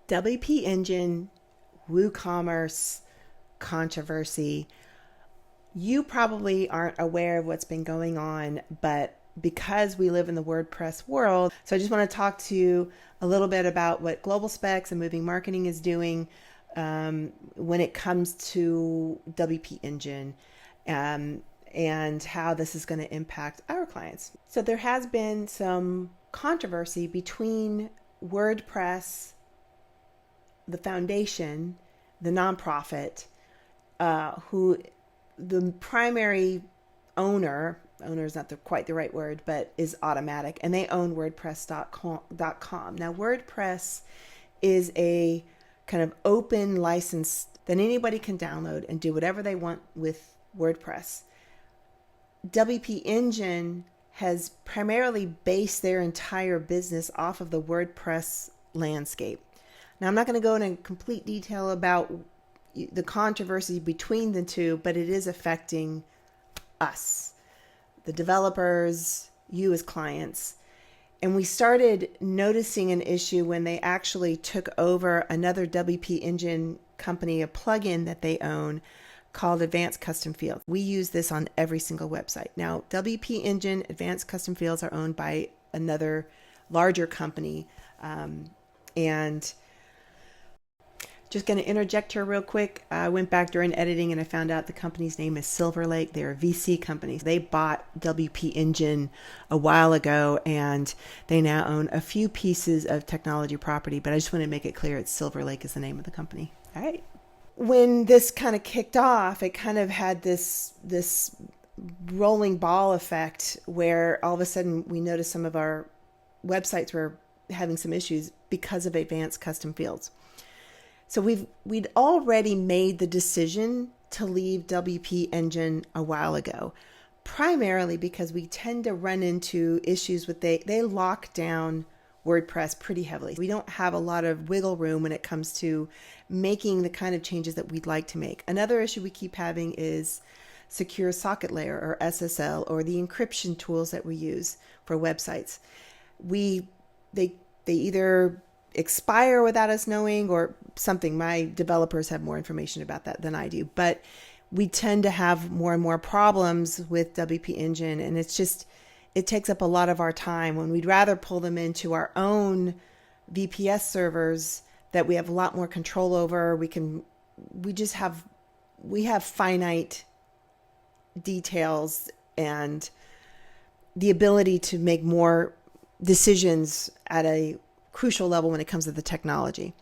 WPEngine, WooCommerce, controversy. You probably aren't aware of what's been going on, but because we live in the WordPress world, so I just want to talk to you a little bit about what Global Specs and Moving Marketing is doing when it comes to WPEngine and how this is going to impact our clients. So there has been some controversy between WordPress, the foundation, the nonprofit, who the primary owner is not quite the right word, but is Automatic, and they own WordPress.com. Now, WordPress is a kind of open license that anybody can download and do whatever they want with WordPress. WPEngine has primarily based their entire business off of the WordPress landscape. Now, I'm not going to go into complete detail about the controversy between the two, but it is affecting us, the developers, you as clients. And we started noticing an issue when they actually took over another WPEngine company, a plugin that they own called Advanced Custom Fields. We use this on every single website. Now, WPEngine Advanced Custom Fields are owned by another larger company. And just going to interject here real quick. I went back during editing and I found out the company's name is Silver Lake. They're a VC company. They bought WPEngine a while ago and they now own a few pieces of technology property, but I just want to make it clear it's Silver Lake is the name of the company. All right. When this kind of kicked off, it kind of had this rolling ball effect where all of a sudden we noticed some of our websites were having some issues because of Advanced Custom Fields. So we'd already made the decision to leave WPEngine a while ago, primarily because we tend to run into issues with they lock down WordPress pretty heavily. We don't have a lot of wiggle room when it comes to making the kind of changes that we'd like to make. Another issue we keep having is secure socket layer or SSL or the encryption tools that we use for websites. They either expire without us knowing or something. My developers have more information about that than I do, but we tend to have more and more problems with WPEngine, and it takes up a lot of our time when we'd rather pull them into our own VPS servers that we have a lot more control over. We have finite details and the ability to make more decisions at a crucial level when it comes to the technology.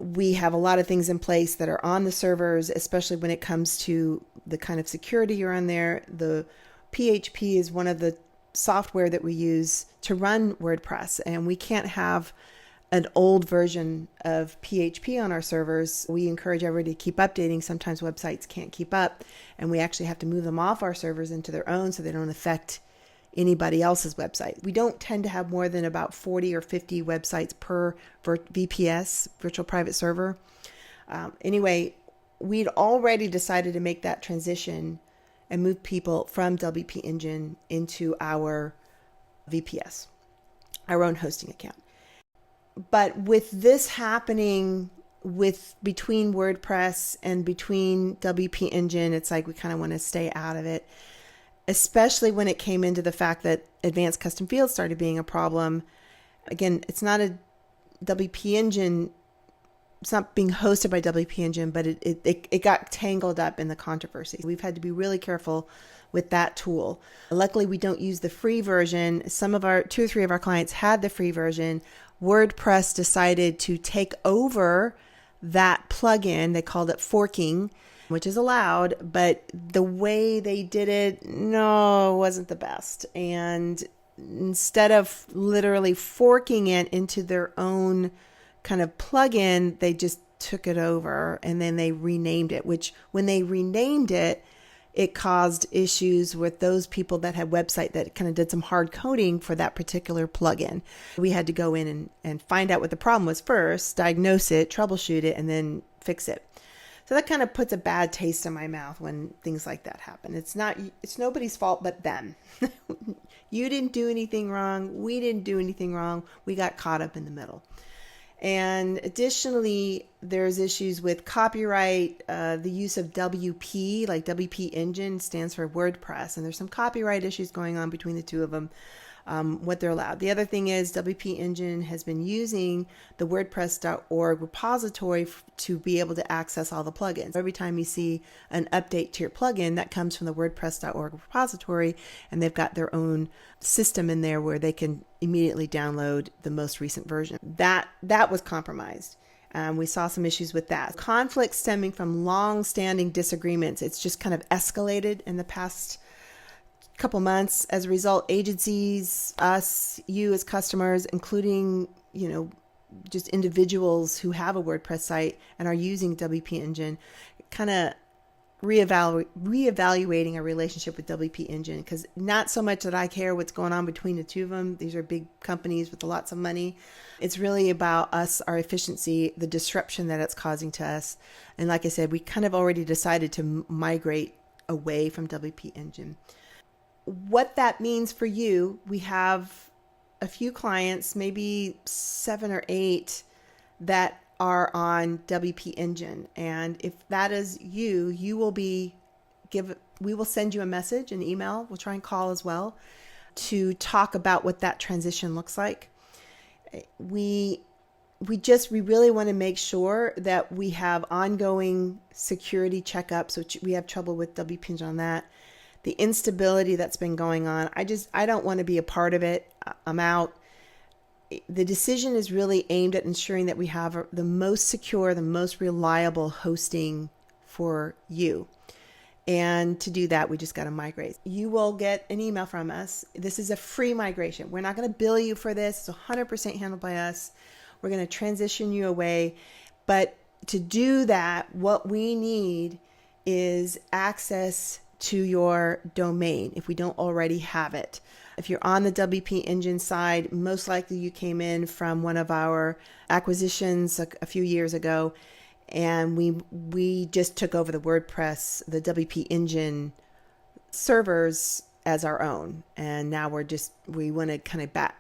We have a lot of things in place that are on the servers, especially when it comes to the kind of security you're on there. The PHP is one of the software that we use to run WordPress, and we can't have an old version of PHP on our servers. We encourage everybody to keep updating. Sometimes websites can't keep up, and we actually have to move them off our servers into their own so they don't affect anybody else's website. We don't tend to have more than about 40 or 50 websites per VPS, virtual private server. Anyway, we'd already decided to make that transition and move people from WPEngine into our VPS, our own hosting account. But with this happening between WordPress and between WPEngine, it's like we kind of want to stay out of it, especially when it came into the fact that Advanced Custom Fields started being a problem. Again, it's not a WPEngine, it's not being hosted by WPEngine, but it got tangled up in the controversy. We've had to be really careful with that tool. Luckily, we don't use the free version. Two or three of our clients had the free version. WordPress decided to take over that plugin. They called it forking, which is allowed, but the way they did it, wasn't the best. And instead of literally forking it into their own kind of plugin, they just took it over and then they renamed it, which when they renamed it, it caused issues with those people that had website that kind of did some hard coding for that particular plugin. We had to go in and find out what the problem was first, diagnose it, troubleshoot it, and then fix it. So that kind of puts a bad taste in my mouth when things like that happen. It's nobody's fault but them. You didn't do anything wrong. We didn't do anything wrong. We got caught up in the middle. And additionally, there's issues with copyright, the use of WP, like WPEngine stands for WordPress, and there's some copyright issues going on between the two of them, what they're allowed. The other thing is WPEngine has been using the WordPress.org repository to be able to access all the plugins. Every time you see an update to your plugin, that comes from the WordPress.org repository, and they've got their own system in there where they can immediately download the most recent version. That was compromised. We saw some issues with that. Conflict stemming from long-standing disagreements. It's just kind of escalated in the past couple months. As a result, agencies, us, you as customers, including, just individuals who have a WordPress site and are using WPEngine, kind of reevaluating our relationship with WPEngine, because not so much that I care what's going on between the two of them. These are big companies with lots of money. It's really about us, our efficiency, the disruption that it's causing to us. And like I said, we kind of already decided to migrate away from WPEngine. What that means for you, we have a few clients, maybe 7 or 8, that are on WPEngine. And if that is you, we will send you a message, an email. We'll try and call as well to talk about what that transition looks like. We really want to make sure that we have ongoing security checkups, which we have trouble with WPEngine on that. The instability that's been going on, I don't want to be a part of it. I'm out. The decision is really aimed at ensuring that we have the most secure, the most reliable hosting for you. And to do that, we just got to migrate. You will get an email from us. This is a free migration. We're not going to bill you for this. It's 100% handled by us. We're going to transition you away. But to do that, what we need is access to your domain if we don't already have it. If you're on the WPEngine side, most likely you came in from one of our acquisitions a few years ago, and we just took over the WordPress, the WPEngine servers as our own. And now we want to kind of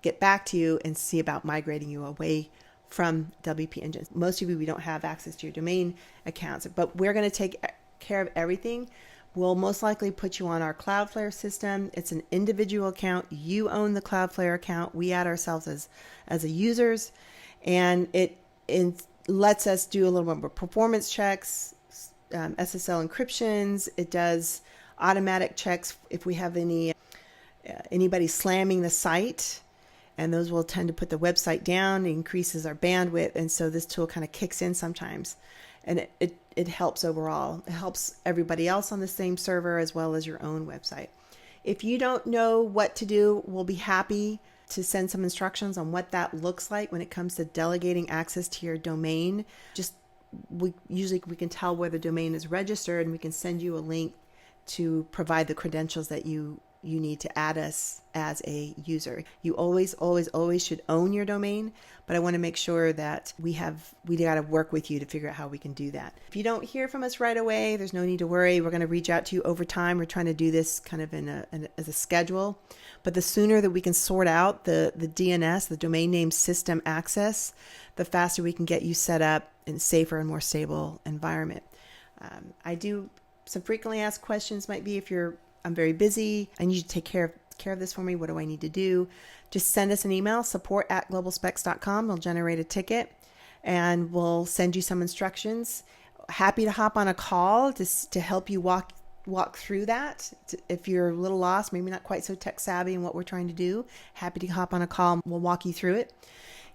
get back to you and see about migrating you away from WPEngine. Most of you, we don't have access to your domain accounts, but we're going to take care of everything. We'll most likely put you on our Cloudflare system. It's an individual account. You own the Cloudflare account. We add ourselves as a users, and it lets us do a little bit more performance checks, SSL encryptions. It does automatic checks if we have anybody slamming the site, and those will tend to put the website down. It increases our bandwidth, and so this tool kind of kicks in sometimes, and it helps overall. It helps everybody else on the same server as well as your own website. If you don't know what to do, we'll be happy to send some instructions on what that looks like when it comes to delegating access to your domain. We can tell where the domain is registered, and we can send you a link to provide the credentials that you need to add us as a user. You always should own your domain, but I want to make sure that we got to work with you to figure out how we can do that. If you don't hear from us right away, there's no need to worry. We're going to reach out to you over time. We're trying to do this kind of as a schedule, but the sooner that we can sort out the DNS, the domain name system access, the faster we can get you set up in a safer and more stable environment. I do some frequently asked questions might be I'm very busy. I need you to take care of this for me. What do I need to do? Just send us an email, support@globalspecs.com. We'll generate a ticket and we'll send you some instructions. Happy to hop on a call to help you walk through that. If you're a little lost, maybe not quite so tech savvy in what we're trying to do, happy to hop on a call. We'll walk you through it.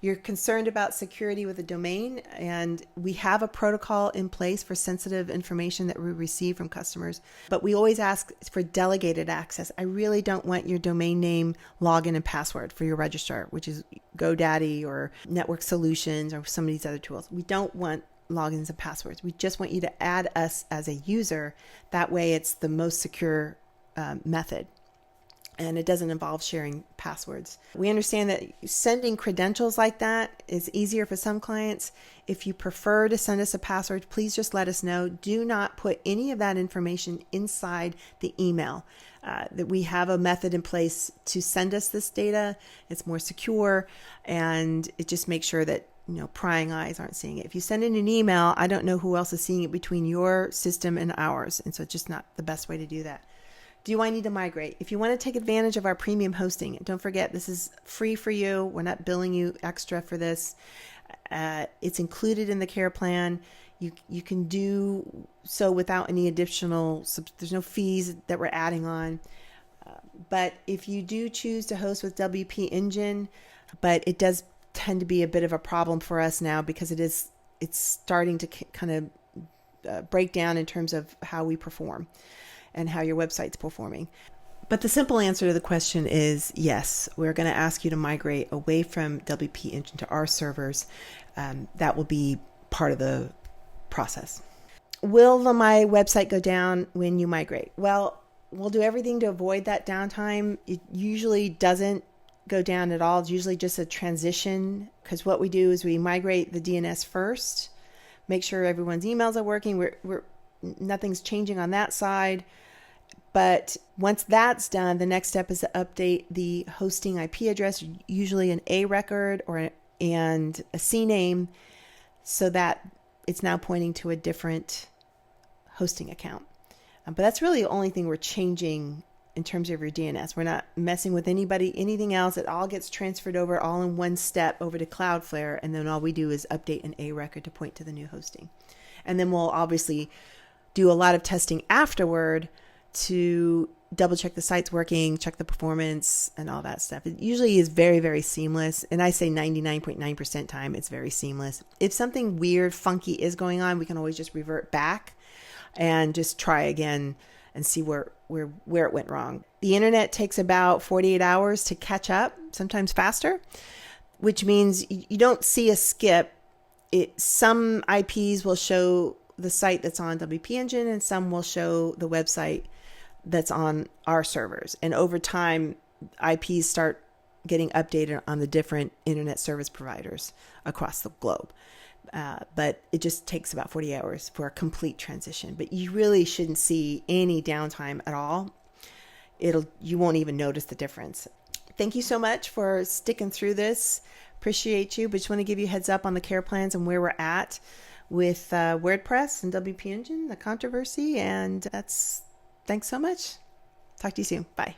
You're concerned about security with a domain, and we have a protocol in place for sensitive information that we receive from customers, but we always ask for delegated access. I really don't want your domain name, login, and password for your registrar, which is GoDaddy or Network Solutions or some of these other tools. We don't want logins and passwords. We just want you to add us as a user. That way it's the most secure method. And it doesn't involve sharing passwords. We understand that sending credentials like that is easier for some clients. If you prefer to send us a password, please just let us know. Do not put any of that information inside the email. That we have a method in place to send us this data. It's more secure, and it just makes sure that prying eyes aren't seeing it. If you send in an email, I don't know who else is seeing it between your system and ours. And so it's just not the best way to do that. Do I need to migrate? If you want to take advantage of our premium hosting, don't forget this is free for you. We're not billing you extra for this. It's included in the care plan. You can do so without any additional, there's no fees that we're adding on. But if you do choose to host with WPEngine, but it does tend to be a bit of a problem for us now because it's starting to kind of break down in terms of how we perform and how your website's performing. But the simple answer to the question is yes, we're going to ask you to migrate away from WPEngine to our servers. That will be part of the process. Will my website go down when you migrate? Well, we'll do everything to avoid that downtime. It usually doesn't go down at all. It's usually just a transition because what we do is we migrate the DNS first, make sure everyone's emails are working. We're nothing's changing on that side. But once that's done, the next step is to update the hosting IP address, usually an A record and a C name, so that it's now pointing to a different hosting account. But that's really the only thing we're changing in terms of your DNS. We're not messing with anything else. It all gets transferred over all in one step over to Cloudflare, and then all we do is update an A record to point to the new hosting. And then we'll obviously do a lot of testing afterward to double check the site's working, check the performance and all that stuff. It usually is very, very seamless. And I say 99.9% time, it's very seamless. If something weird, funky is going on, we can always just revert back and just try again and see where it went wrong. The internet takes about 48 hours to catch up, sometimes faster, which means you don't see a skip. Some IPs will show the site that's on WPEngine and some will show the website that's on our servers. And over time, IPs start getting updated on the different internet service providers across the globe. But it just takes about 40 hours for a complete transition. But you really shouldn't see any downtime at all. You won't even notice the difference. Thank you so much for sticking through this. Appreciate you. But just want to give you a heads up on the care plans and where we're at with WordPress and WPEngine, the controversy. And thanks so much. Talk to you soon. Bye.